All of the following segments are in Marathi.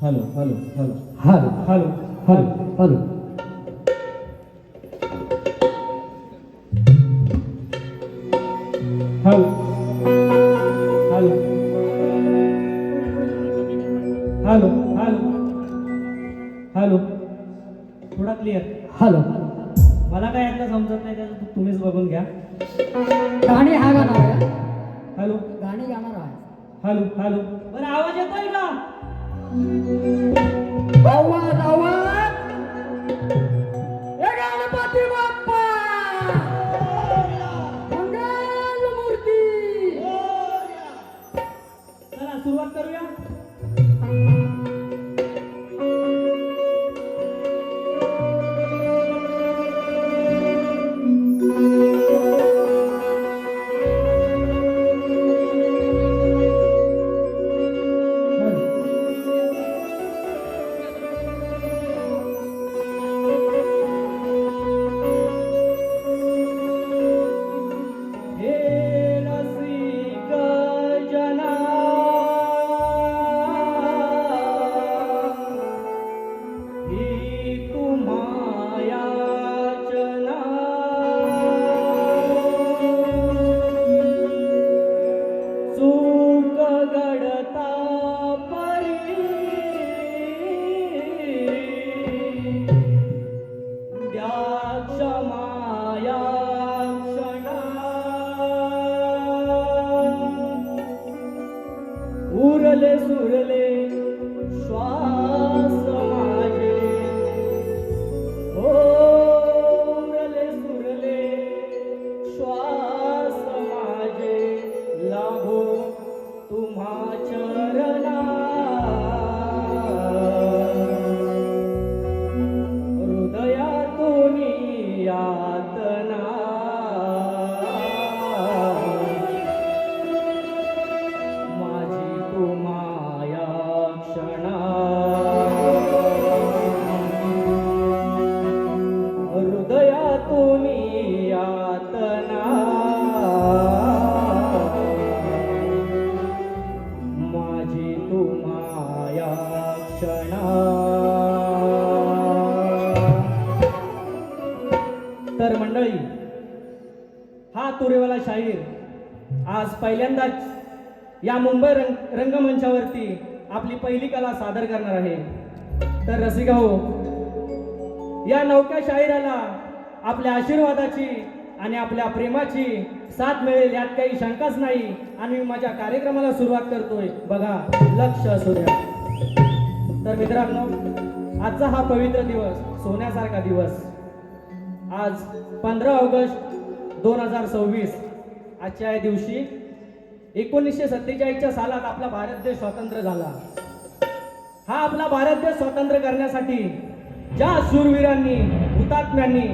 Hello hello hello hello hello hello hello hello hello hello hello hello थोडा क्लिअर. हॅलो मला काय यातलं समजत नाही, त्याचं तुम्हीच बघून घ्या. गाणी हा गाणार आहे. हॅलो गाणी गाणार आहे. हॅलो हॅलो बरं आवाज येतोय का? आवाज आवाज ए गणपती बाप्पा मंगल मूर्ती. चला सुरुवात करूया. हे रसिक जना ही तुम्हा याचना चूक घडता परी द्या क्षमा या क्षणा उरले सुरले श्वास माझे उरले सुरले श्वास माझे लाभो तुम्हा चरणा हृदयातून यातना माझी तुम्हा या क्षणा हृदयातून यातना माझी तुम्हा या क्षणा. तर मंडळी, हा तुरेवाला शाहीर आज पहिल्यांदाच या मुंबई रंगमंचावरती आपली पहिली कला सादर करणार आहे. तर रसिकाहो, या नवख्या शाहिराला आपल्या आशीर्वादाची आणि आपल्या प्रेमाची साथ मिळेल यात काही शंकाच नाही. आणि माझ्या कार्यक्रमाला सुरुवात करतोय. बघा, लक्ष असू द्या. तर मित्रांनो, आजचा हा पवित्र दिवस, सोन्यासारखा दिवस, आज 15 ऑगस्ट 2026. आजच्या या दिवशी 1947च्या सालात आपला भारत देश स्वतंत्र झाला. हा आपला भारत देश स्वतंत्र करण्यासाठी ज्या शूरवीरांनी, हुतात्म्यांनी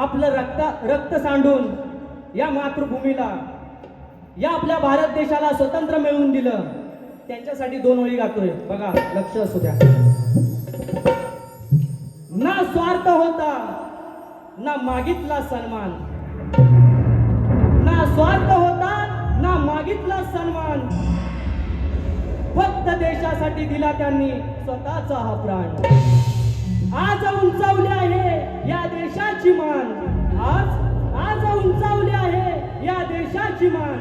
आपलं रक्त सांडून या मातृभूमीला, या आपल्या भारत देशाला स्वतंत्र मिळवून दिलं, त्यांच्यासाठी 2 ओळी गातोय. बघा, लक्ष असू द्या. ना स्वार्थ होता ना मागितला सन्मान, ना स्वार्थ होता ना मागितला सन्मान, फक्त देशासाठी दिला त्यांनी स्वतःचा हा प्राण. आज उंचावली आहे या देशाची मान, आज उंचावली आहे या देशाची मान,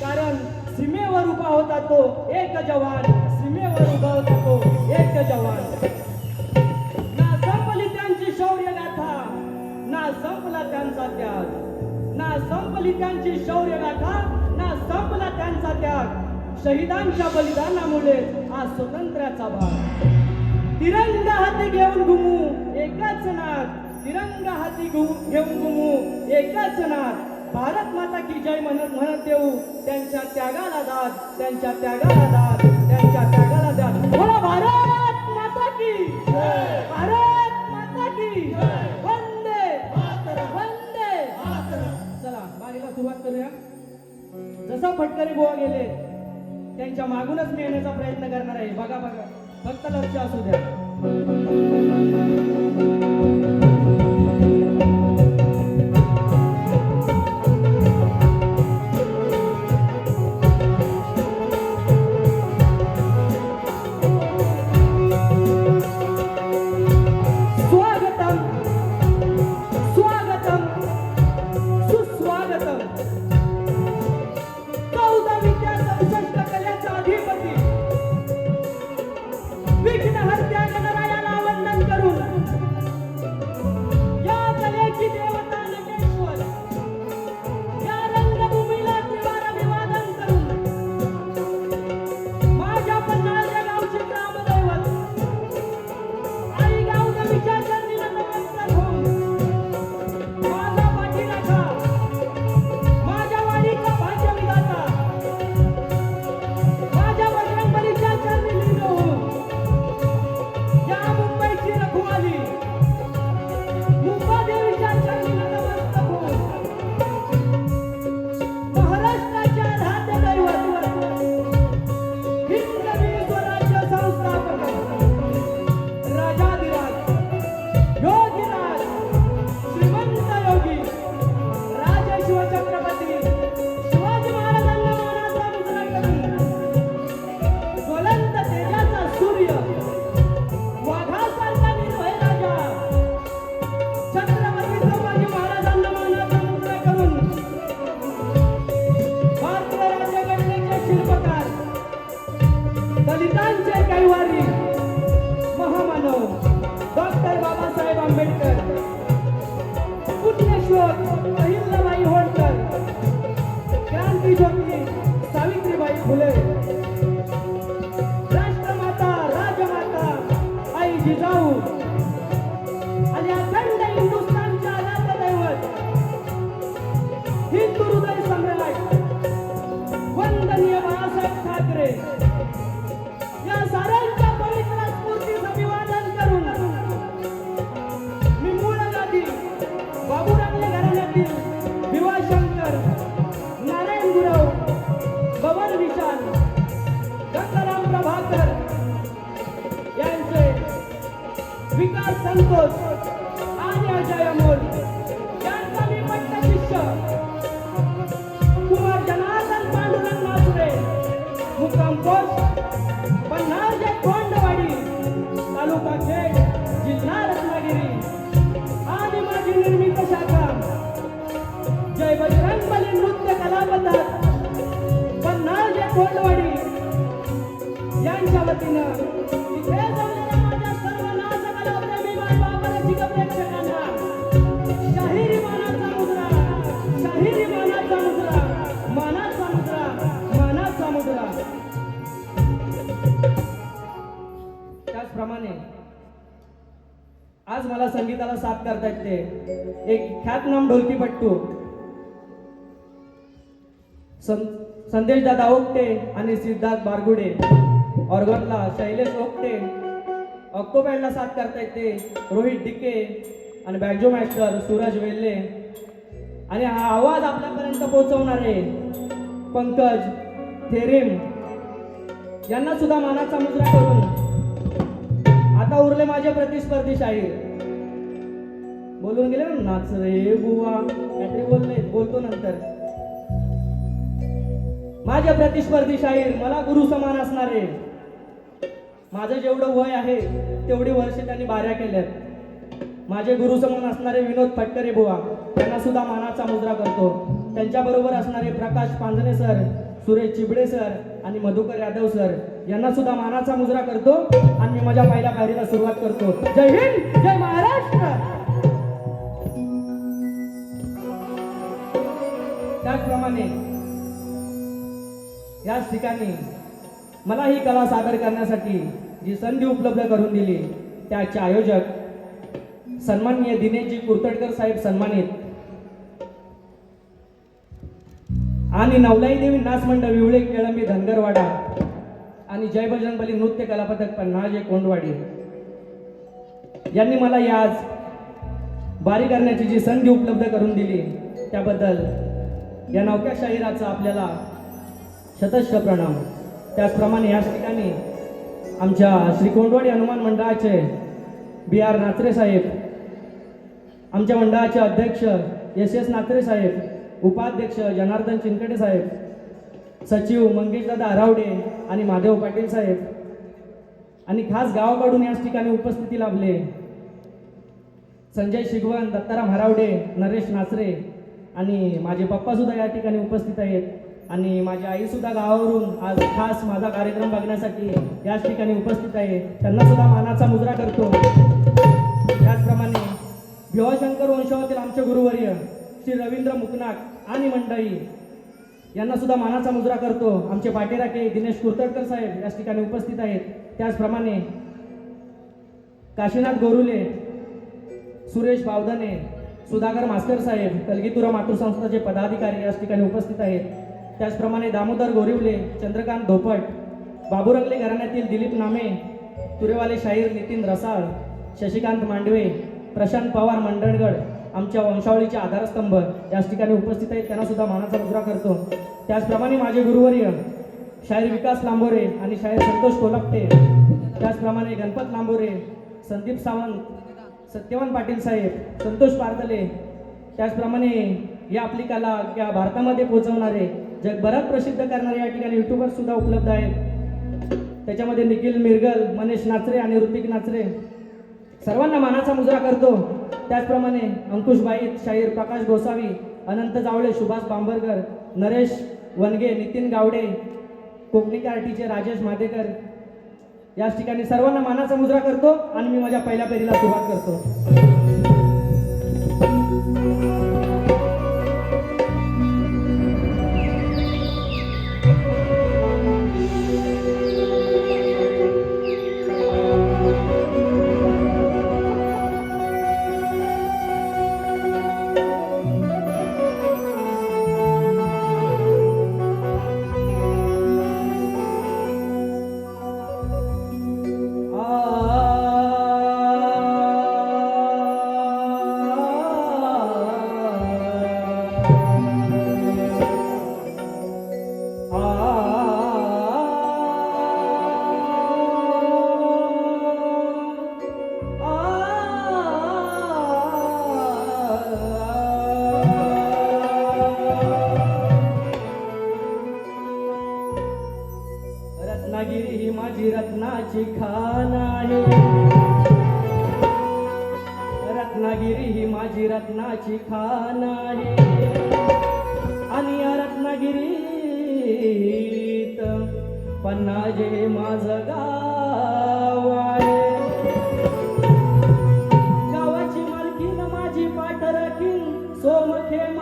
कारण सीमेवर उभा होता तो एक जवान, सीमेवर उभा होता तो एक जवान. ना संपली त्यांची शौर्य गाथा, ना संपला त्यांचा त्याग, ना संपली त्यांची शौर्य गाथा, ना संपला त्यांचा त्याग. शहीदांच्या बलिदानामुळे आज स्वातंत्र्याचा भाग. तिरंगा हाती घेऊन घुमू एकच नाद, तिरंगा हाती घेऊन घुमू एकच नाद. भारत माता की जय म्हणत देऊ त्यांच्या त्यागाला दाद, त्यांच्या त्यागाला दाद, त्यांच्या त्यागाला दाद. बोला भारत माता की जय, भारत माता की जय, वंदे मातरम, वंदे मातरम. चला बारीला सुरुवात करूया. जसा फटकरी बुवा गेले त्यांच्या मागूनच मी येण्याचा प्रयत्न करणार आहे. बघा बघा, फक्त लक्ष असू द्या. छत्रपती संभाजी महाराजांना मानाचा मुजरा करून भारतीय राज्यघटनेचे शिल्पकार, दलितांचे कैवारी, महामानव डॉक्टर बाबासाहेब आंबेडकर, पुण्यश्लोक अहिल्याबाई होळकर, क्रांतीज्योती सावित्रीबाई फुले, राष्ट्रमाता राजमाता आई जिजाऊ आणि अखंड हिंदुस्थानच्या आराध्य दैवत हिंदू हृदय सम्राट वंदनीय बाळासाहेब ठाकरे या साऱ्यांच्या पवित्र स्फूर्तीचं अभिवादन करून मी मूळ गादी बाबूरांगले घराण्यातील भिवाशंकर, नारायण गुरव, बबन विशाल, गंगाराम प्रभाकर यांचे विकास संतोष आणि अजय अमोल यांचा मी पट्ट शिष्य कुमार जनार्दन पांडुरंग मासुरे, मुक्काम पोस्ट पन्हाळजे कोंडवाडी, तालुका खेड, जिल्हा रत्नागिरी आणि माझी निर्मित शाखा जय बजरंगबली नृत्य कला पथक पन्हाळजे कोंडवाडी यांच्या वतीनं इथे जमलेल्या माझ्या सर्व नाचकलाप्रेमी बाळबाबा रसिक प्रेक्षकांना शाहिरी मानाचा मुद्रा, शाहिरी मानाचा मुद्रा, मानाचा मुद्रा, मानाचा मुद्रा. त्याचप्रमाणे आज मला संगीताला साथ करतायत ते एक ख्यातनाम ढोलकीपट्टू संदेशदादा ओकटे आणि सिद्धार्थ बारगुडे, ऑर्गनला शैलेश ओकटे, ऑक्टोबॅन्डला साथ करतायत ते रोहित डिके आणि बॅगजो मास्टर सूरज वेल्ले आणि हा आवाज आपल्यापर्यंत पोहोचवणारे पंकज थेरिम यांना सुद्धा मानाचा मुजरा करून आता उरले माझे प्रतिस्पर्धी शाहीर. बोलून गेले ना, नाच रे बुवा काहीतरी बोलले, बोलतो नंतर. माझे प्रतिस्पर्धी शाहीर मला गुरु समान असणारे, माझं जेवढं वय आहे तेवढी वर्षे त्यांनी बाऱ्या केल्यात, माझे गुरु समान असणारे विनोद फटकरे बुवा त्यांना सुद्धा मानाचा मुजरा करतो. त्यांच्या बरोबर असणारे प्रकाश पांजणे सर, सुरेश चिबडे सर आणि मधुकर यादव सर यांना सुद्धा मानाचा मुजरा करतो आणि मी माझ्या पहिल्या पायरीला सुरुवात करतो. जय हिंद, जय महाराष्ट्र. त्याचप्रमाणे याच ठिकाणी मला ही कला सादर करण्यासाठी जी संधी उपलब्ध करून दिली त्याचे आयोजक सन्माननीय दिनेशजी कुर्तडकर साहेब सन्मानित आणि नवलाई देवी नाच मंडळ विवळे केळंबी धनगरवाडा आणि जय बजरंगबली नृत्य कला पथक पन्हाळजे कोंडवाडी यांनी मला याच बारी करण्याची जी संधी उपलब्ध करून दिली त्याबद्दल या नवख्या शाहिराचा आपल्याला शतश प्रणाम. त्याचप्रमाणे याच ठिकाणी आमच्या श्री कोंडवाडी हनुमान मंडळाचे BR नाचरे साहेब, आमच्या मंडळाचे अध्यक्ष SS नाचरे साहेब, उपाध्यक्ष जनार्दन चिनकटे साहेब, सचिव मंगेशदादा हरावडे आणि महादेव पाटील साहेब आणि खास गावाकडून याच ठिकाणी उपस्थिती लाभले संजय शिगवण, दत्ताराम हरावडे, नरेश नाचरे आणि माझे पप्पा सुद्धा या ठिकाणी उपस्थित आहेत आणि माझी आई सुद्धा गावावरून आज खास माझा कार्यक्रम बघण्यासाठी याच ठिकाणी उपस्थित आहे. त्यांना सुद्धा मानाचा मुजरा करतो. त्याचप्रमाणे भिवाशंकर वंशावतील आमचे गुरुवर्य श्री रवींद्र मुकनाक आणि मंडळी यांना सुद्धा मानाचा मुजरा करतो. आमचे पाठीराखे दिनेश कुर्तडकर साहेब याच ठिकाणी उपस्थित आहेत. त्याचप्रमाणे काशीनाथ गोरुले, सुरेश बावधने, सुधाकर मास्टर साहेब कलगीतुरा मातृसंस्थाचे पदाधिकारी याच ठिकाणी उपस्थित आहेत. त्याचप्रमाणे दामोदर गोरिवले, चंद्रकांत धोपट, बाबूरंगले घराण्यातील दिलीप नामे, तुरेवाले शाहीर नितीन रसाळ, शशिकांत मांडवे, प्रशांत पवार मंडणगड आमच्या वंशावळीचे आधारस्तंभ याच ठिकाणी उपस्थित आहेत. त्यांना सुद्धा मानाचा मुजरा करतो. त्याचप्रमाणे माझे गुरुवर्य शाहीर विकास लांबोरे आणि शाहीर संतोष कोलपटे, त्याचप्रमाणे गणपत लांबोरे, संदीप सावंत, सत्यवान पाटील साहेब, संतोष पारदले, त्याचप्रमाणे या आपली कला या भारतामध्ये पोहोचवणारे जगभरात प्रसिद्ध करणारे या ठिकाणी युट्यूबर सुद्धा उपलब्ध आहेत. त्याच्यामध्ये निखिल मिरगल, मनीष नाचरे आणि ऋतिक नाचरे सर्वांना मानाचा मुजरा करतो. त्याचप्रमाणे अंकुश बाईत, शाहीर प्रकाश गोसावी, अनंत जावळे, सुभाष बांबरकर, नरेश वनगे, नितीन गावडे, कोकणी कार्टीचे राजेश मादेकर, याच ठिकाणी सर्वांना मानाचा मुजरा करतो आणि मी माझ्या पहिल्या फेरीला सुरुवात करतो. रत्नागिरी ही माझी रत्नाची खाण आहे. रत्नागिरी ही माझी रत्नाची खाण आहे आणि या रत्नागिरीत पन्नाजे हे माझं गाव आहे. गावाची मालकीन माझी पाठराखीन सोमखेम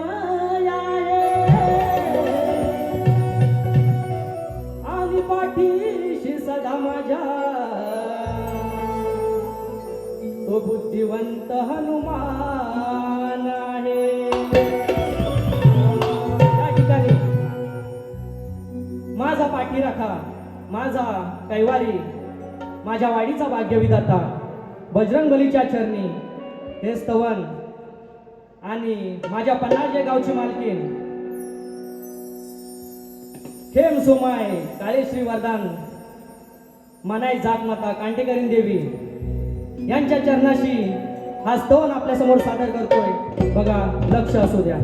पाठीशी सदा माझ्या तो बुद्धिवंत हनुमान आहे. त्या ठिकाणी माझा पाठीराखा, माझा कैवारी, माझ्या वाडीचा भाग्यविधाता बजरंगबलीच्या चरणी हे स्तवन आणि माझ्या पन्नाजे गावची मालकीन खेम सोमाय काळेश्री वरदान मनाई जात माता कांटेकरीन देवी यांच्या चरणाशी हा स्तवन आपल्या समोर सादर करतोय. बघा, लक्ष असू द्या.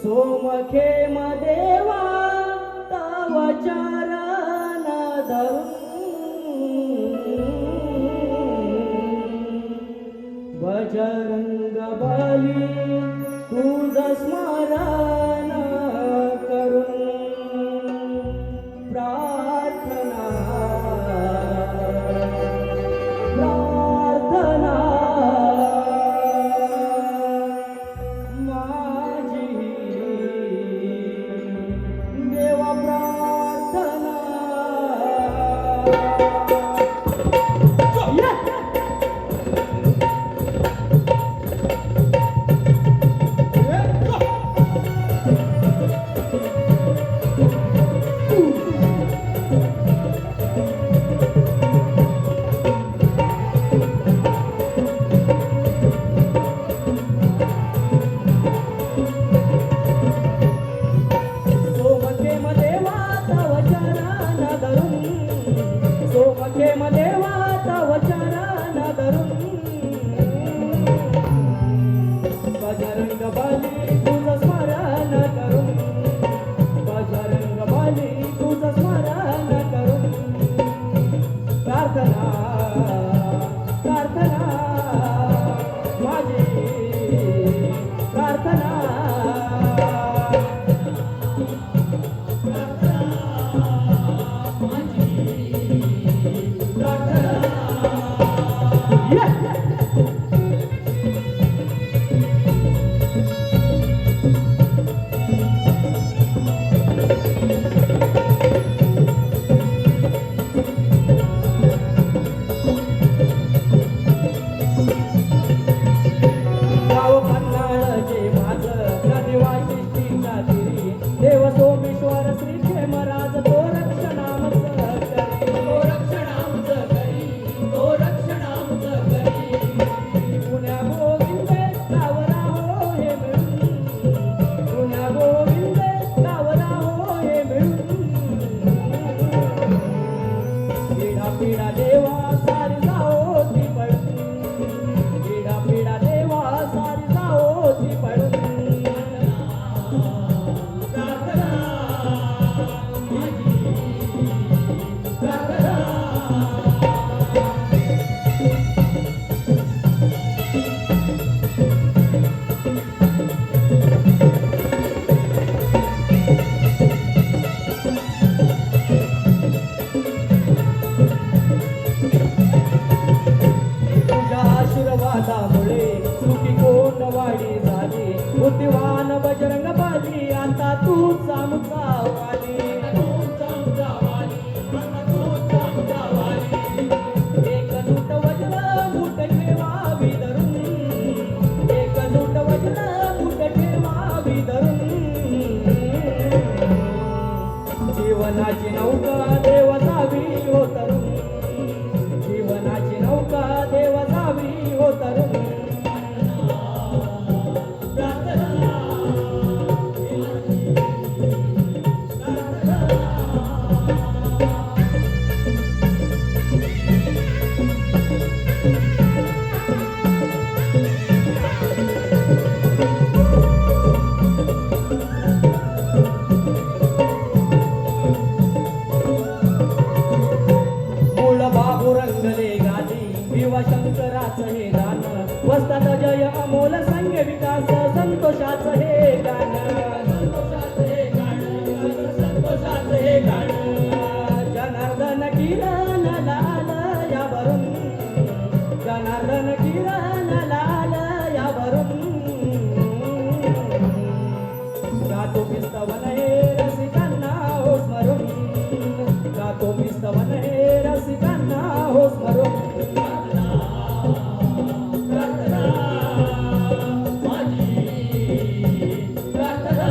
सोमखेम देवा तव चरण बजरंग बली तुझ स्मरण करून प्रार्थना बजरंग बली तुझ स्मरण करून बजरंग बली नौका देव जावी हो तरुण, जीवनाची नौका देव जावी हो तरुण. मूळ बाबू रंगले गादी विवा शंकराचं हे गाणं, वस्तात जय अमोल संग विकास संतोषाचं हे गाणं, संतोषाचं हे गाणं, संतोषाचं हे गाणं. जनार्दन किरण लाल यावरून, जनार्दन किरण लाल यावरून, गातो पिस्तवन हे रसिकांना हो स्मरून, गातो पिस्तवन हे रसिकांना हो स्मरून. प्रार्थना, माझी प्रार्थना.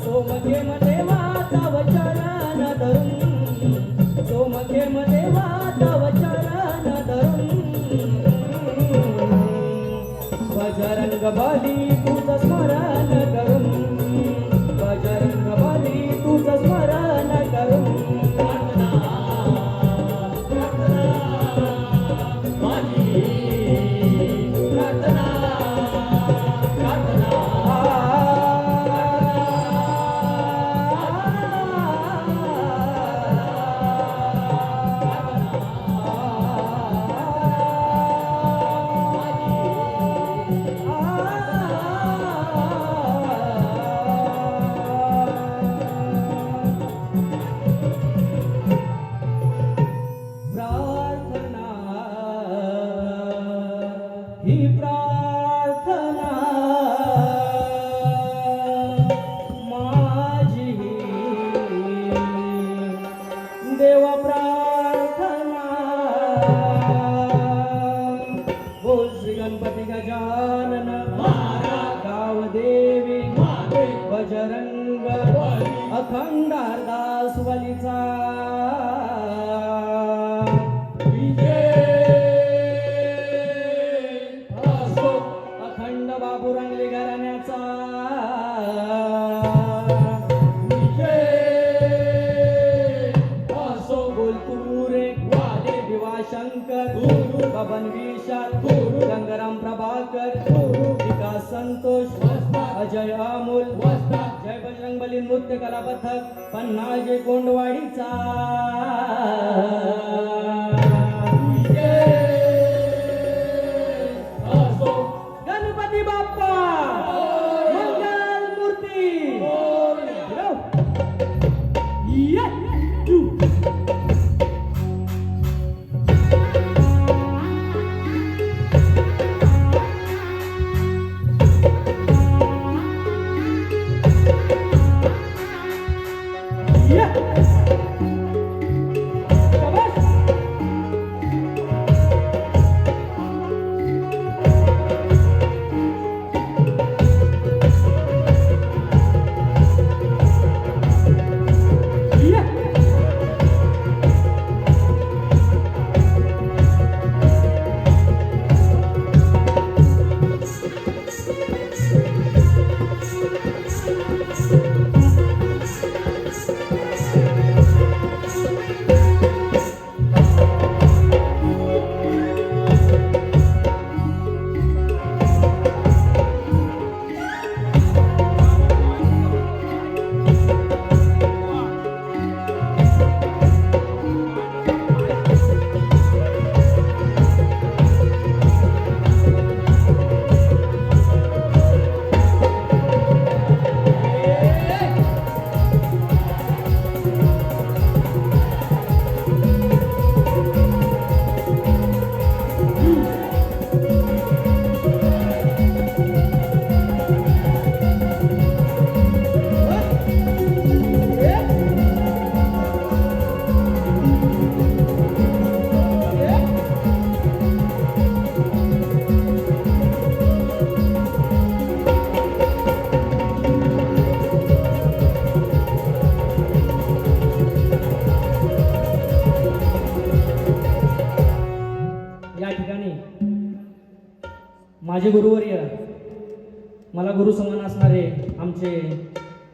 सोमखेम देवा तव चरण धरून, सोमखेम देवा तव चरण धरून, बजरंग बली तुझं स्मरण करून, बजरंग बली तुझं स्मरण करून. प्रार्थना, प्रार्थना, माझी प्रार्थना, प्रार्थना. प्रार्थना, ही प्रार्थना माझी, देवा प्रार्थना. बोल श्री गणपती गजानन गाव देवी बजरंग अखंड दास वलीचा अखंड बाबू रंगले घराण्याचा बोलतुरे दिवाशंकर बबन विशाल गंगाराम प्रभाकर विकास संतोष अजय अमोल जय बजरंगबली नृत्य कला पथक पन्हाळजे कोंडवाडीचा. गणपती बाप्पा मंगल मूर्ती. माझे गुरुवर्य, मला गुरु समान असणारे आमचे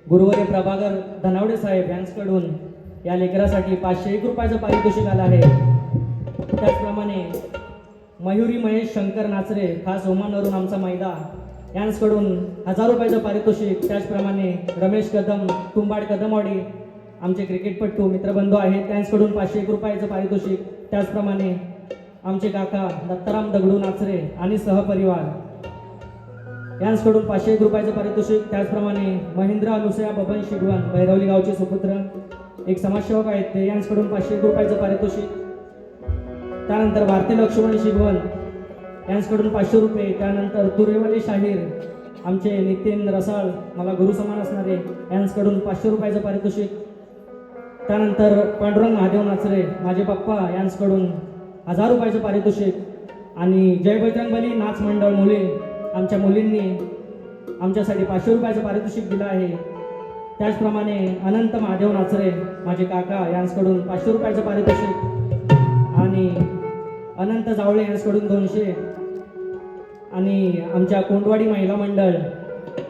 गुरुवर्य प्रभाकर धनावडे साहेब यांच्याकडून या लेकरासाठी 501 रुपयाचं पारितोषिक आलं आहे. त्याचप्रमाणे मयुरी महेश शंकर नाचरे खास ओमानवरून आमचा मैदा यांच्याकडून 1000 रुपयाचं पारितोषिक. त्याचप्रमाणे रमेश कदम तुंबाड कदमवाडी आमचे क्रिकेटपटू मित्रबंधू आहेत त्यांच्याकडून 501 रुपयाचं पारितोषिक. त्याचप्रमाणे आमचे काका दत्ताराम दगडू नाचरे आणि सहपरिवार यांच्याकडून 501 रुपयाचं पारितोषिक. त्याचप्रमाणे महेंद्र अनुसया बबन शिगवन भैरवली गावचे सुपुत्र एक समाजसेवक आहेत ते यांच्याकडून 501 रुपयाचं पारितोषिक. त्यानंतर भारती लक्ष्मण शिगवन यांच्याकडून 500 रुपये. त्यानंतर तुरेवली शाहीर आमचे नितीन रसाळ मला गुरु समान असणारे यांच्याकडून 500 रुपयाचं पारितोषिक. त्यानंतर पांडुरंग महादेव नाचरे माझे पप्पा यांच्याकडून 1000 रुपयाचं पारितोषिक. आणि जय बजरंगबली नाच मंडळ मुले आमच्या मुलींनी आमच्यासाठी 500 रुपयाचं पारितोषिक दिलं आहे. त्याचप्रमाणे अनंत महादेव नाचरे माझे काका यांच्याकडून 500 रुपयाचं पारितोषिक. आणि अनंत जावळे यांच्याकडून 200. आणि आमच्या कोंडवाडी महिला मंडळ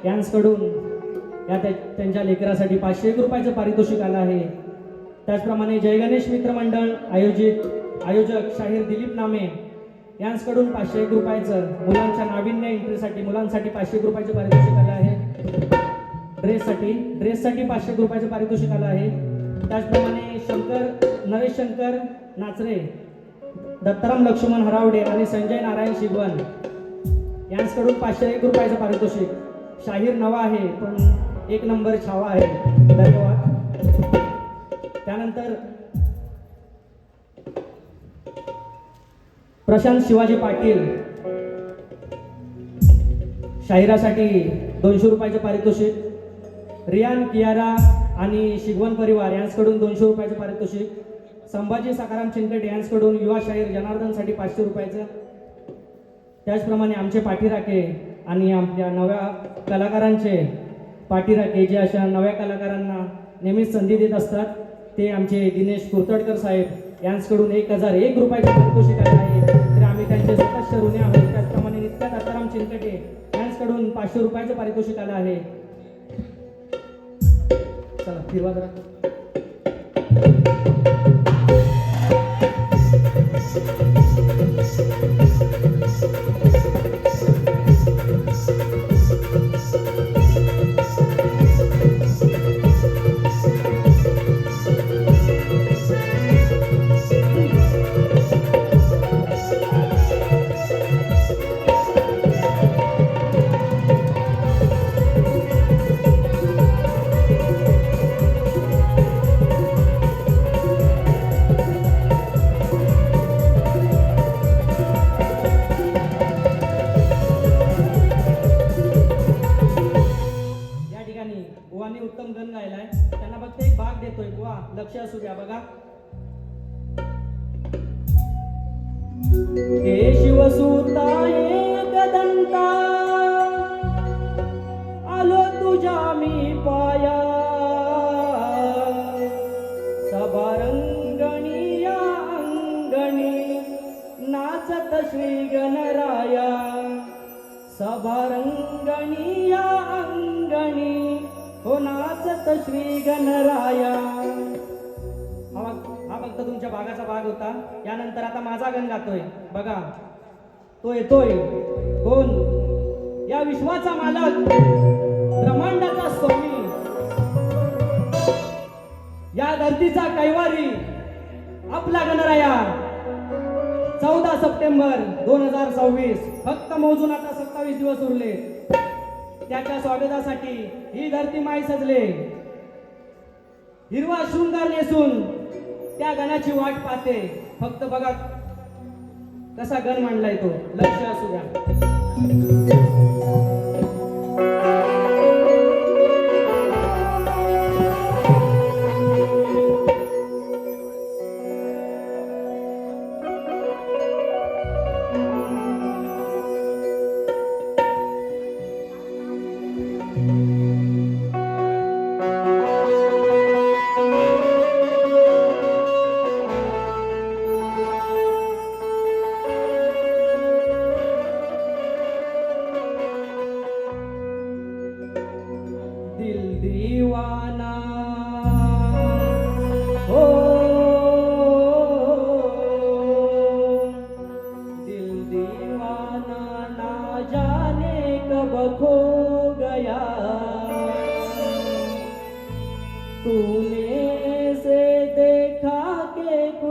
यांच्याकडून त्यांच्या लेकरासाठी 501 रुपयाचं पारितोषिक आलं आहे. त्याचप्रमाणे जय गणेश मित्र मंडळ आयोजक शाहीर दिलीप नामे यांच्याकडून 501 रुपयाचं मुलांच्या नाविन्य एंट्रीसाठी मुलांसाठी 501 रुपयाचं पारितोषिक आलं आहे. ड्रेससाठी 501 रुपयाचं पारितोषिक आलं आहे. त्याचप्रमाणे नरेश शंकर नाचरे दत्ताराम लक्ष्मण हरावडे आणि संजय नारायण शिगवन यांच्याकडून 501 रुपयाचं पारितोषिक. शाहीर नवा आहे पण 1 नंबर छावा आहे. धन्यवाद. त्यानंतर प्रशांत शिवाजी पाटील शाहिरासाठी 200 रुपयाचं पारितोषिक. रियान कियारा आणि शिगवन परिवार यांच्याकडून 200 रुपयाचं पारितोषिक. संभाजी सकाराम चिंकटे यांच्याकडून युवा शाहीर जनार्दनसाठी 500 रुपयाचं. त्याचप्रमाणे आमचे पाठीराखे आणि आपल्या नव्या कलाकारांचे पाठीराखे जे अशा नव्या कलाकारांना नेहमीच संधी देत असतात ते आमचे दिनेश कुर्तडकर साहेब यांच्याकडून 1001 रुपयाचं पारितोषिक आलं आहे. तर आम्ही त्यांचे सदस्य ऋणी आहोत. त्याचप्रमाणे नित्या दत्ताराम चिंकटे यांच्याकडून 500 रुपयाचं पारितोषिक आलं आहे. चला फिरवा जरा. बुवांनी उत्तम गण गायलाय त्यांना फक्त एक भाग देतोय. बुवा लक्ष असू द्या बघा. हे शिवसुता एक दंता आलो तुझ्या मी पाया सभारंगणी या अंगणी नाचत श्री गणराया सभारंगणी या अंगणी हो नाचत श्री गणराया. हा फक्त तुमच्या भागाचा भाग होता. यानंतर आता माझा गण गातोय बघा. तो येतोय कोण? या विश्वाचा मालक ब्रह्मांडाचा स्वामी या धरतीचा कैवारी आपला गणराया. 14 सप्टेंबर 2026 फक्त मोजून आता 27 दिवस उरले. त्याच्या स्वागतासाठी ही धरती माई सजले. हिरवा शृंगार नेसून त्या गणाची वाट पाहते. फक्त बघा कसा गण मांडलाय तो. लक्ष असू द्या.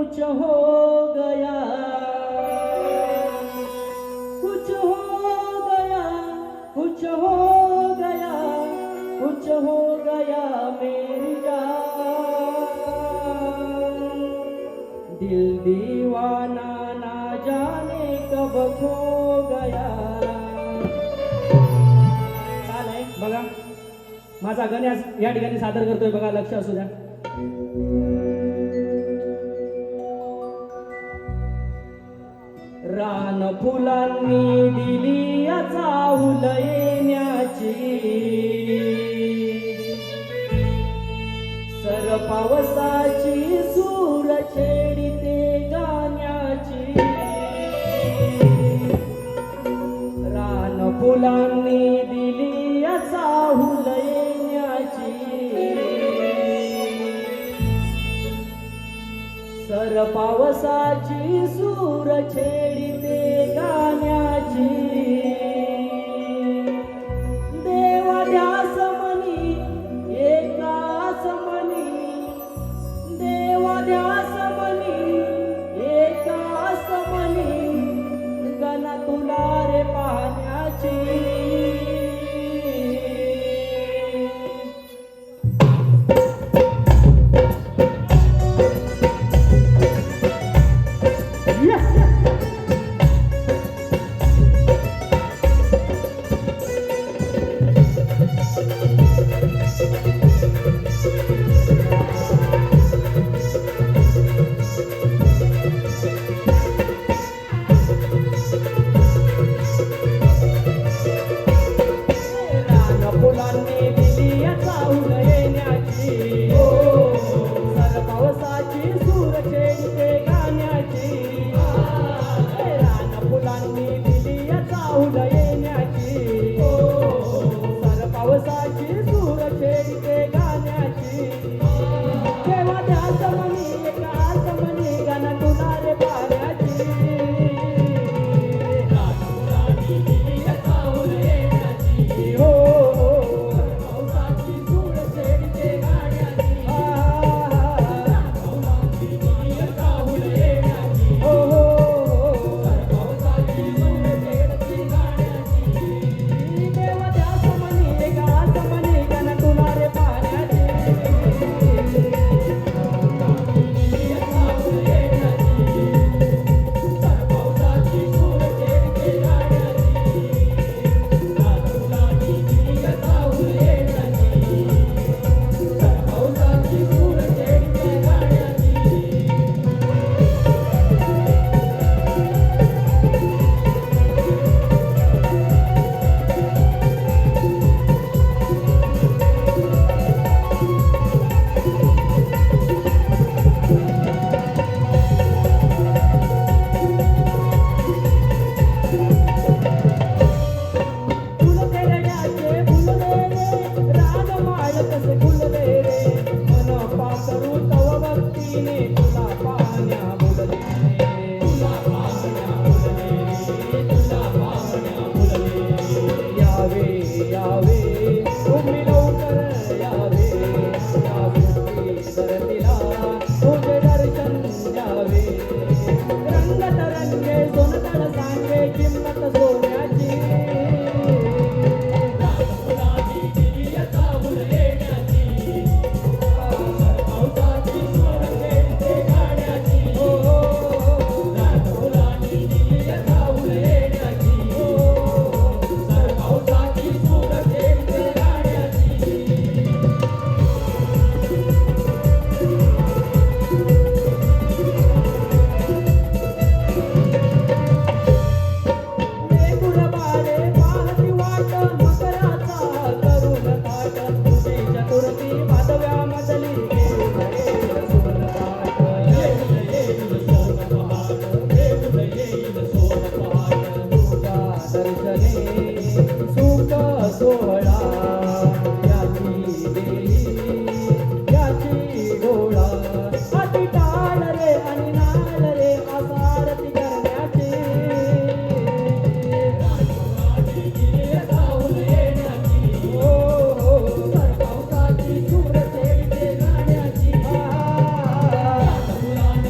कुछ हो गया, कुछ हो गया, कुछ हो गया, कुछ हो गया मेरी जान। दिल दीवाना ना जाने कब खो गया। चालेल बघा, माझा गण्यास या ठिकाणी सादर करतोय बघा, लक्ष असू द्या. रान फुलांनी दिली चाहूल येण्याची, सर पावसाची सूर छेडिते गाण्याची. रान फुलांनी दिली चाहूल येण्याची, सर पावसाची सूर छेडिते गाण्याची. देवा ध्यास मनी एकाच मनी, देवा ध्यास मनी एकाच मनी, गना तुला रे पाहण्याची. फुलांनी दिली चाहूल येण्याची, सर पावसाची सूर छेडते गाण्याची. रान फुलांनी दिली चाहूल येण्याची, सर पावसाची सूर छेडते गाण्याची. तेव्हा ध्यास मनी एकाच मनी, गाणं तुला रे पाण्याची. रान फुलांनी दिली चाहूल येण्याची, हो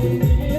Thank you.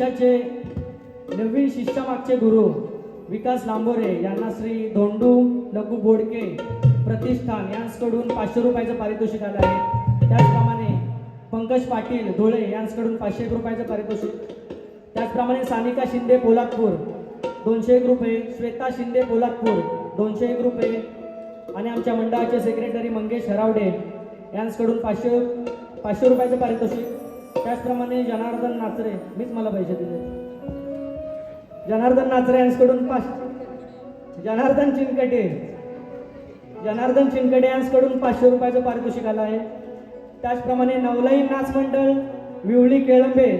आमच्याचे नवीन शिष्यामागचे गुरु विकास लांबोरे यांना श्री धोंडू लघु बोडके प्रतिष्ठान यांकडून 500 रुपयाचं पारितोषिक आलं आहे. त्याचप्रमाणे पंकज पाटील धुळे यांकडून 501 रुपयाचं पारितोषिक. त्याचप्रमाणे सानिका शिंदे पोलादपूर 201 रुपये, श्वेता शिंदे पोलादपूर 201 रुपये आणि आमच्या मंडळाचे सेक्रेटरी मंगेश हरावडे यांकडून 500 रुपयाचं पारितोषिक. त्याचप्रमाणे जनार्दन नाचरे, मीच मला पैसे दिले, जनार्दन नाचरे यांकडून जनार्दन चिनकटे यांकडून 500 रुपयाचं पारितोषिक आलं आहे. त्याचप्रमाणे नवलाई नाच मंडळ विवळी केळंबे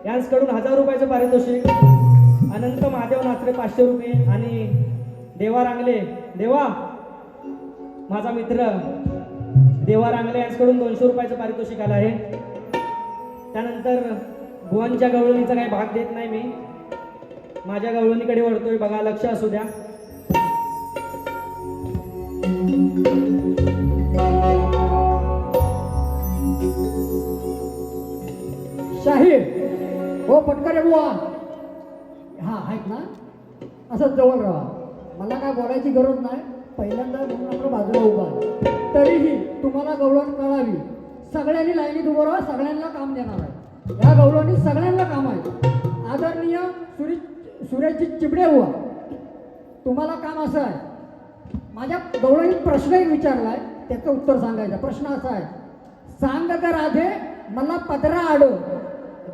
यांकडून 1000 रुपयाचं पारितोषिक. अनंत महादेव नाचरे 500 रुपये आणि देवा रांगले, देवा माझा मित्र देवा रांगले यांकडून 200 रुपयाचं पारितोषिक आलं आहे. त्यानंतर भुवनच्या गवळणीचा काही भाग देत नाही मी, माझ्या गवळणीकडे वळतोय बघा, लक्ष असू द्या. शाहीर हो पटकरे बुवा, हा आहेत ना, असंच जवळ राहा. मला काय बोलायची गरज नाही, पहिल्यांदा म्हणून आपलं बाजूला उभा आहे. तरीही तुम्हाला गवळण कळावी, सगळ्यांनी लाईनीत उभं राहा, सगळ्यांना काम देणार आहे. या गवळणीत सगळ्यांना काम आहे. आदरणीय सुरेशजी चिबडे बुवा, तुम्हाला काम असं आहे, माझ्या गवळणीत प्रश्न एक विचारला आहे, त्याचं उत्तर सांगायचं. प्रश्न असा आहे, सांग ग राधे मला पदरा आड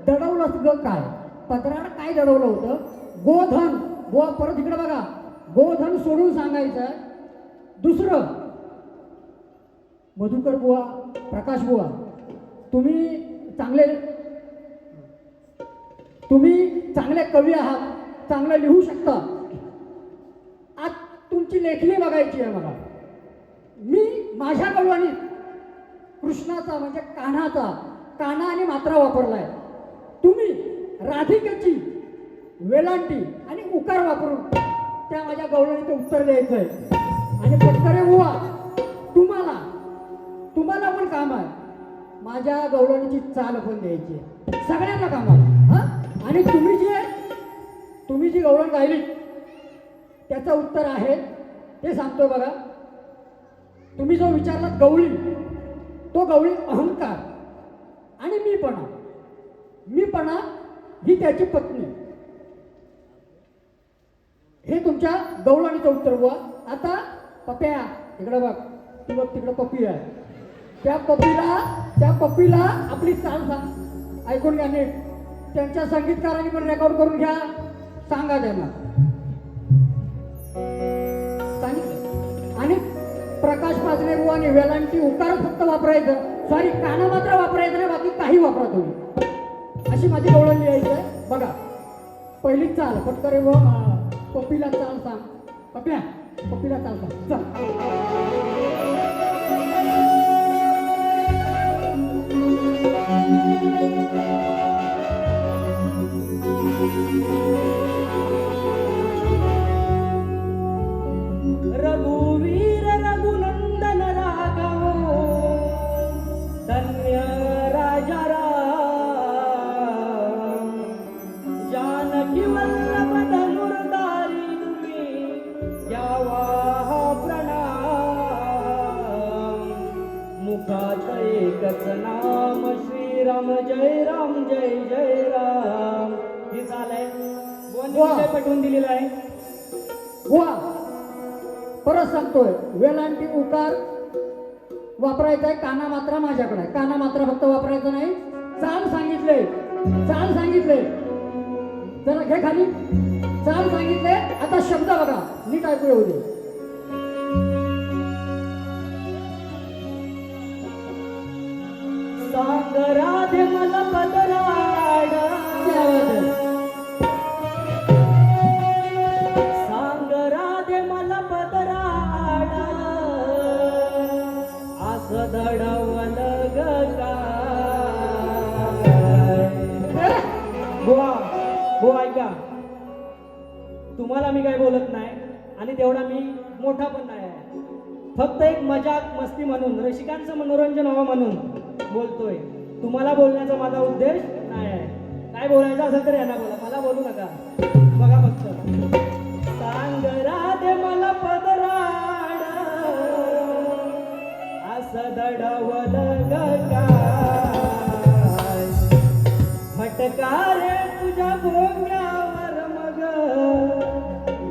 दडवलंच ग काय. पदराड काय दडवलं होतं? गोधन बुवा, परत इकडे बघा, गोधन सोडून सांगायचं आहे. दुसरं, मधुकर बुवा, प्रकाश बुवा, तुम्ही चांगले कवी आहात, चांगलं लिहू शकता. आज तुमची लेखणी बघायची आहे मला. मी माझ्या गवळणीत कृष्णाचा म्हणजे कान्हा आणि मात्रा वापरलाय. तुम्ही राधिकेची वेलांटी आणि उकार वापरून त्या माझ्या गवळणीचं उत्तर द्यायचं आहे. आणि पटकरे बुवा, तुम्हाला पण काम आहे, माझ्या गवळणीची चाल पण द्यायची आहे. सगळ्यांना काम आहे हा. आणि तुम्ही जी गवळण गायली त्याचं उत्तर आहे ते सांगतोय बघा. तुम्ही जो विचारलात गवळी, तो गवळी अहंकार आणि मीपणा ही त्याची पत्नी. हे तुमच्या गवळणीचं उत्तर बुवा. आता पप्या इकडे बघ, तू बघ तिकडे पप्पी आहे, त्या पप्पीला आपली चाल सांग, ऐकून घ्या नीट. त्यांच्या संगीतकारांनी पण रेकॉर्ड करून घ्या, सांगा त्यांना. सांगितलं. आणि प्रकाश पाजरे बुवानी वेलांटी उकार फक्त वापरायचं, सॉरी काना मात्र वापरायचं नाही, बाकी काही वापरा तुम्ही. अशी माझी गवळण लिहायची आहे बघा. पहिली चाल पटकरे बुवा, पप्पीला चाल सांग. पप्प्या पप्पीला चाल सांग, चल. रघुवीर रघुनंदन राघव धन्य राजा राम, जानकी वल्लभ धनुर्धारी तुम्ही घ्यावा हा प्रणाम. मुखात एकच नाम श्रीराम जय राम जय जय राम. हे चालय बुवा पटवून दिलेलं आहे बुवा. परत सांगतोय, वेलांटी उकार वापरायचा आहे, काना मात्रा माझ्याकडे आहे. काना मात्रा फक्त वापरायचं नाही, चाल सांगितले जरा घे खाली, चाल सांगितले. आता शब्द बघा, नीट ऐकू येऊ दे. सांग राधे मला पदराड, सांग राधे मला पदराड, असं दडवलं ग काय. बुवा ऐका, तुम्हाला मी काय बोलत नाही आणि तेवढा मी मोठा पण नाही आहे. फक्त एक मजाक मस्ती म्हणून, रसिकांचं मनोरंजन व्हावं म्हणून बोलतोय. तुम्हाला बोलण्याचा माझा उद्देश नाही आहे. काय बोलायचं असेल तर यांना बोला, मला बोलू नका. बघा फक्त. सांग राधे मला पदराड असं दडवलं ग काय, फटकारे तुझ्या भोंग्यावर मग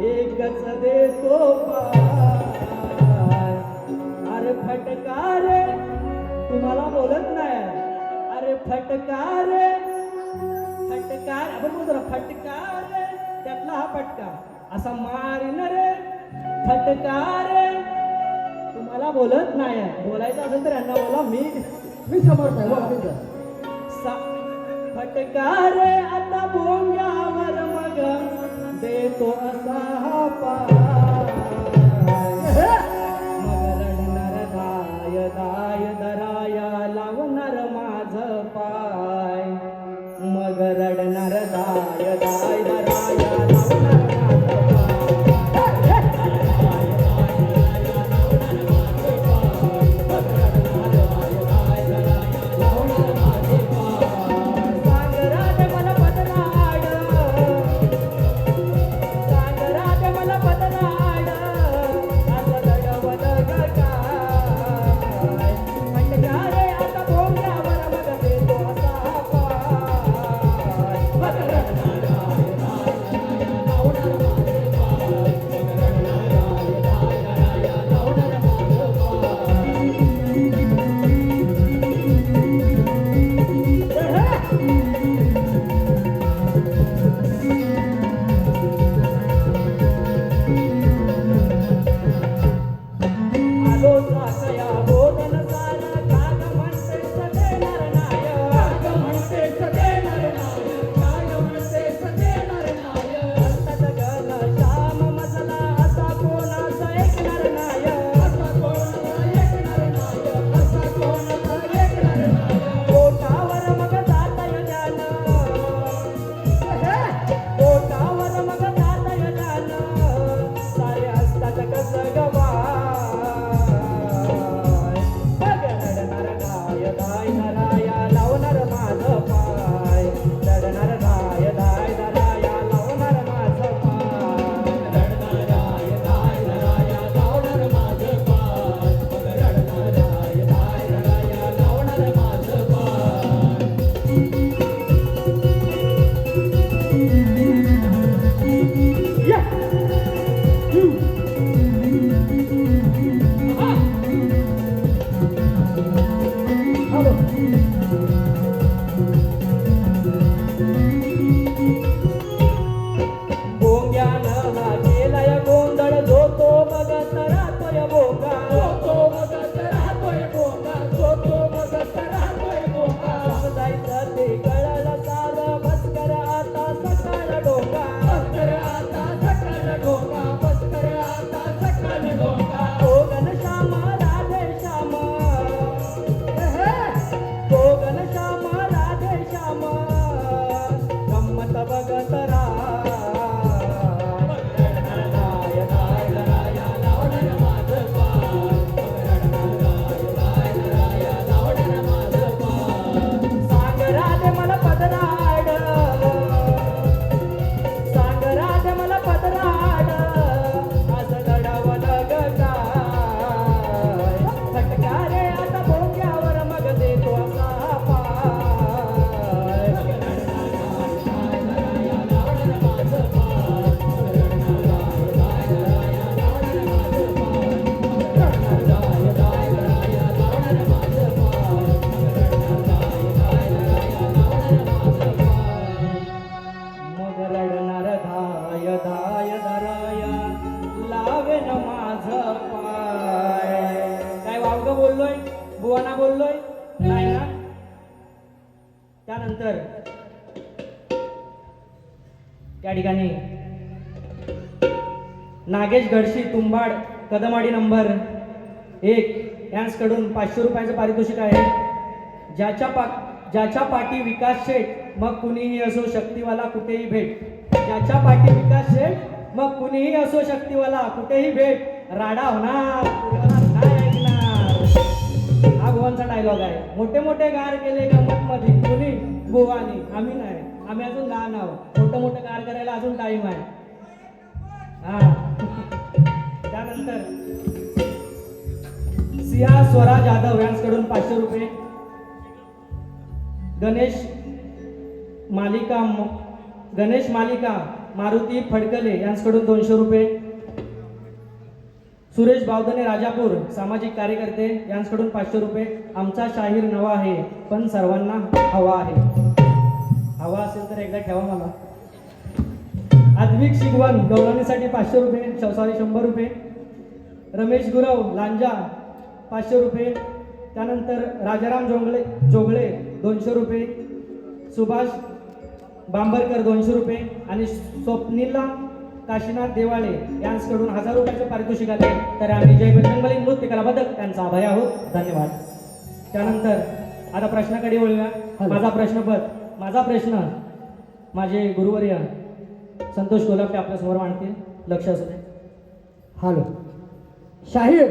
एकच देतो पाय. अरे फटकारे तुम्हाला बोलत नाही. अरे फटकारे फटकार आपण बोलतो ना, फटकार त्यातला हा फटका असा मारीन रे फटकारे. तुम्हाला बोलत नाही. बोलायचं असेल तर यांना बोला. मी समर्थ आहे, बोला तुझं. फटकारे आता भोंग्यावर मग देतो असा हा पाय. मग रडणार दाय दाय दराया लावणार माझ पाय. मग रडणार दाय दाय दराया लावणार त्यानंतर त्या ठिकाणी नागेश घडशी तुंबाड कदमाडी नंबर 1 यांकडून 500 रुपयाचं पारितोषिक आहे. ज्याच्या पाठी विकास शेठ मग कुणीही असो शक्तीवाला कुठेही भेट. ज्याच्या पाठी विकास शेठ मग कुणीही असो शक्तीवाला कुठेही भेट. राडा होणार काय ऐकणार. हा गोवांचा डायलॉग आहे. मोठे मोठे गार केले गंमत मध्ये कुणी गोवानी आम्ही नाही. आम्ही अजून लहान आहोत, मोठं मोठं कार करायला अजून टाइम आहे. हा त्यानंतर सिया स्वरा जाधव यांच्याकडून 500 रुपये. गणेश मालिका मारुती फडकले यांच्याकडून 200 रुपये. सुरेश बावधने राजापूर सामाजिक कार्यकर्ते यांच्याकडून 500 रुपये. आमचा शाहीर नवा आहे पण सर्वांना हवा आहे. हवा असेल तर एकदा ठेवा मला. आद्विक शिगवन गौरवणीसाठी 500 रुपये, 100 रुपये. रमेश गुरव लांजा 500 रुपये. त्यानंतर राजाराम जोगळे 200 रुपये. सुभाष बांबरकर 200 रुपये आणि स्वप्नीला काशीनाथ देवाळे यांच्याकडून 1000 रुपयाचे पारितोषिक आले. तर आम्ही जय बजरंगबली नृत्य कला बदक त्यांचा आभारी आहोत. धन्यवाद. त्यानंतर आता प्रश्नाकडे वळूया. माझा प्रश्न माझे गुरुवर्य संतोष कोल्हापे आपल्यासमोर मांडतील. लक्ष असू दे. हॅलो शाहीर,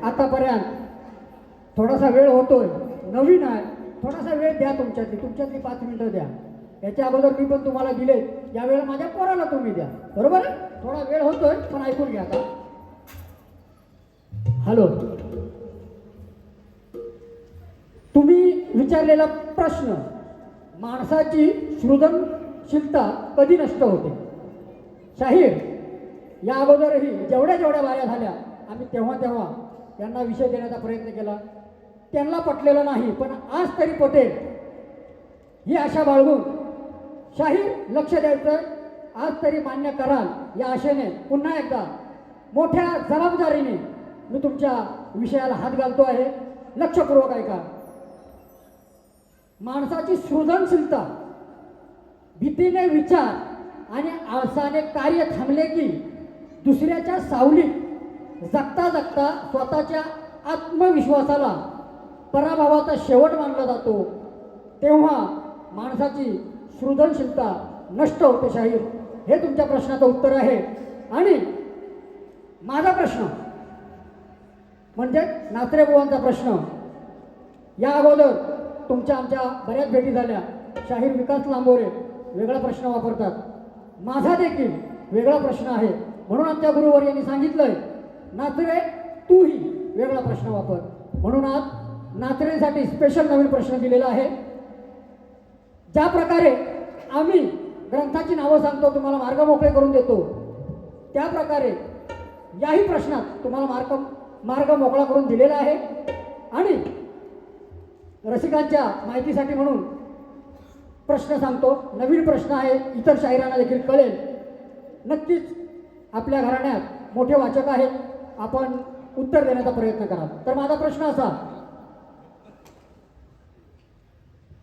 आतापर्यंत थोडासा वेळ होतोय, नवीन आहे, थोडासा वेळ द्या. तुमच्यातली 5 मिनिटं द्या. याच्या अगोदर मी पण तुम्हाला दिले, यावेळेला माझ्या पोराला तुम्ही द्या. बरोबर आहे? थोडा वेळ होतोय पण ऐकून घ्या आता. हॅलो, तुम्ही विचारलेला प्रश्न, माणसाची सृजनशीलता कधी नष्ट होते? शाहीर, या अगोदरही जेवढ्या बाऱ्या झाल्या आम्ही तेव्हा त्यांना विषय देण्याचा प्रयत्न केला, त्यांना पटलेलं नाही, पण आज तरी पटेल ही आशा बाळगून शाहीर लक्ष द्यायचं, आज तरी मान्य कराल या आशेने पुन्हा एकदा मोठ्या जबाबदारीने मी तुमच्या विषयाला हात घालतो आहे. लक्षपूर्वक ऐका. माणसाची सृजनशीलता भीतीने विचार आणि आळसाने कार्य थांबले की दुसऱ्याच्या सावलीत जगता स्वतःच्या आत्मविश्वासाला पराभवाचा शेवट मानला जातो, तेव्हा माणसाची सृजनशीलता नष्ट होते. शाहीर, हे तुमच्या प्रश्नाचं उत्तर आहे. आणि माझा प्रश्न म्हणजे नात्रे बुवांचा प्रश्न, या अगोदर आमच्या बऱ्याच भेटी झाल्या. शाहीर विकास लांबोरे वेगळा प्रश्न वापरतात, माझा देखील वेगळा प्रश्न आहे. म्हणून आमच्या गुरुवर्यांनी सांगितलंय, नात्रे तूही वेगळा प्रश्न वापर. म्हणून आज नात्रेसाठी स्पेशल नवीन प्रश्न दिलेला आहे. ज्या प्रकारे आम्ही ग्रंथाची नावं सांगतो, तुम्हाला मार्ग मोकळे करून देतो, त्या प्रकारे याही प्रश्नात तुम्हाला मार्ग मोकळा करून दिलेला आहे. आणि रसिकांच्या माहितीसाठी म्हणून प्रश्न सांगतो. नवीन प्रश्न आहे, इतर शाहिरांना देखील कळेल. नक्कीच आपल्या घराण्यात मोठे वाचक आहेत, आपण उत्तर देण्याचा प्रयत्न करा. तर माझा प्रश्न असा,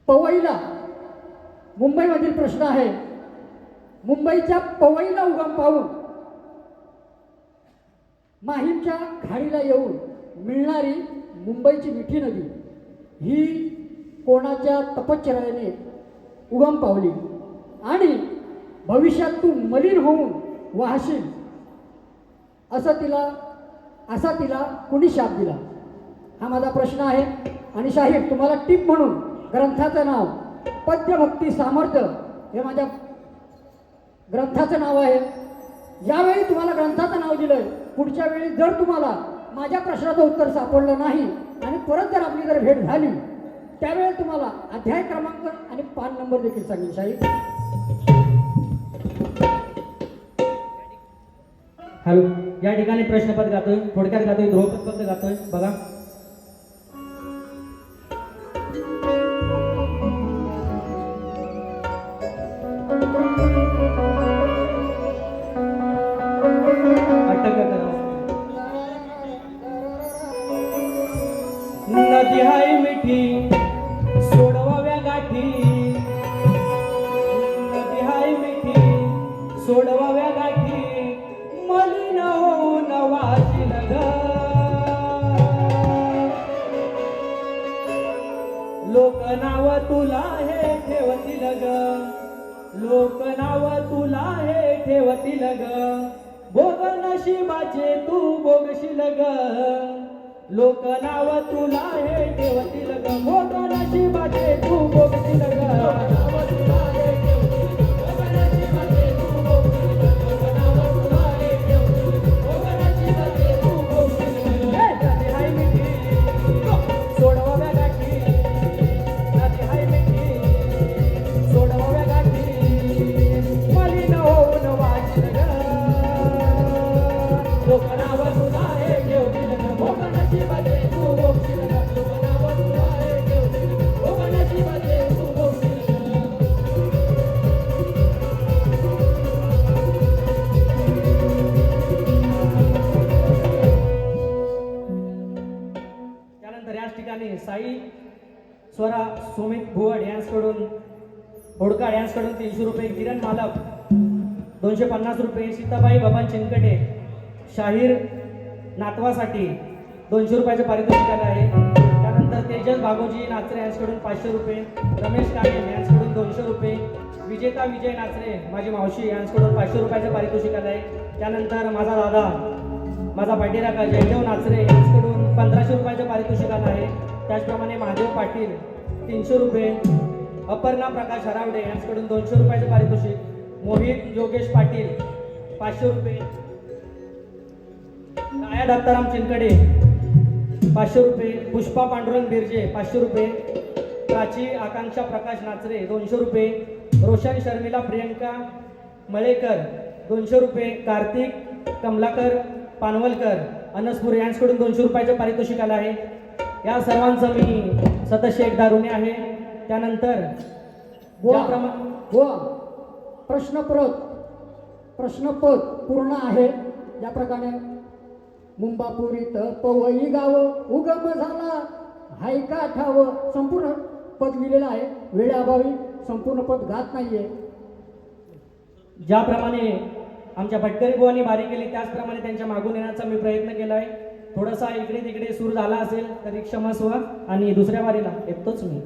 पवईला, मुंबईमधील प्रश्न आहे, मुंबईच्या पवईला उगम पाहून माहीमच्या खाडीला येऊन मिळणारी मुंबईची मिठी नदी ही कोणाच्या तपश्चर्याने उगम पावली आणि भविष्यात तू मलिन होऊन वाहशील असा तिला कुणी शाप दिला? हा माझा प्रश्न आहे. आणि शाहीर, तुम्हाला टिप म्हणून ग्रंथाचं नाव पद्यभक्ती सामर्थ्य हे माझ्या ग्रंथाचं नाव आहे. यावेळी तुम्हाला ग्रंथाचं नाव दिलंय, पुढच्या वेळी जर तुम्हाला माझ्या प्रश्नाचं उत्तर सापडलं नाही आणि परत जर आपली जर भेट झाली, त्यावेळी तुम्हाला अध्याय क्रमांक आणि पान नंबर देखील सांगेल. शाहीर, हॅलो, या ठिकाणी प्रश्नपद गातोय, थोडक्यात गातोय, ध्रुवपद पद गातोय. बघा, नदी हाय मिठी सोडवाव्या गाठी, नदी हाय मिठी सोडवाव्या गाठी, मलिन होऊन वाशील ग. लोक नाव तुला हे ठेवतील ग, लोक नाव तुला हे ठेवतील ग. भोग नशिबाचे तू भोगशील ग, लोक नाव तुला हे ठेवतील ग. भोग नशिबाचे तू भोगशील ग. कोकणावरून आहे घेऊन कोकणाची बजे तू बोलशील का कोकणावरून आहे घेऊन कोकणाची बजे तू बोलशील का त्यानंतर याच ठिकाणी साई स्वरा सुमित भुवड यांच्याकडून होडकाळ यांच्याकडून 300 रुपये, किरण मालक 250 रुपये, सीताबाई बबन चिनकटे शाहीर नातवासाठी 200 रुपयाचे पारितोषिक आले आहे. त्यानंतर तेजस भागोजी नाचरे यांच्याकडून 500 रुपये, रमेश काळे यांच्याकडून 200 रुपये, विजेता विजय नाचरे माझी मावशी यांच्याकडून 500 रुपयाचे पारितोषिक आले आहे. त्यानंतर माझा दादा माझा पाठीराखा जयदेव नाचरे यांच्याकडून 1500 रुपयाचे पारितोषिक आलं आहे. त्याचप्रमाणे महादेव पाटील 300 रुपये, अपर्णा प्रकाश हरावडे यांच्याकडून 200 रुपयाचे पारितोषिक, मोहित योगेश पाटील 500 रुपये, काया दत्ताराम चिनकडे 500 रुपये, पुष्पा पांडुरंग बिर्जे 500 रुपये, प्राची आकांक्षा प्रकाश नाचरे 200 रुपये, रोशन शर्मिला प्रियंका मळेकर 200 रुपये, कार्तिक कमलाकर पानवलकर अनसपूर यांच्याकडून 200 रुपयाचे पारितोषिक आलं आहे. या सर्वांचं मी सदस्य एकदा ऋणी आहे. त्यानंतर ज्याप्रमाणे बुवा प्रश्नपद पूर्ण आहे. ज्याप्रकारे मुंबापुरीत पवई गाव उगम झाला हाय का ठाव संपूर्ण पद लिहिलेलं आहे. वेळेअभावी संपूर्ण पद गात नाहीये. ज्याप्रमाणे आमच्या भटकरी बुवांनी बारी केली त्याचप्रमाणे त्यांच्या मागून येण्याचा मी प्रयत्न केला आहे. थोडासा इकडे तिकडे सूर झाला असेल तरी क्षमस्व आणि दुसऱ्या बारीला येतोच मी.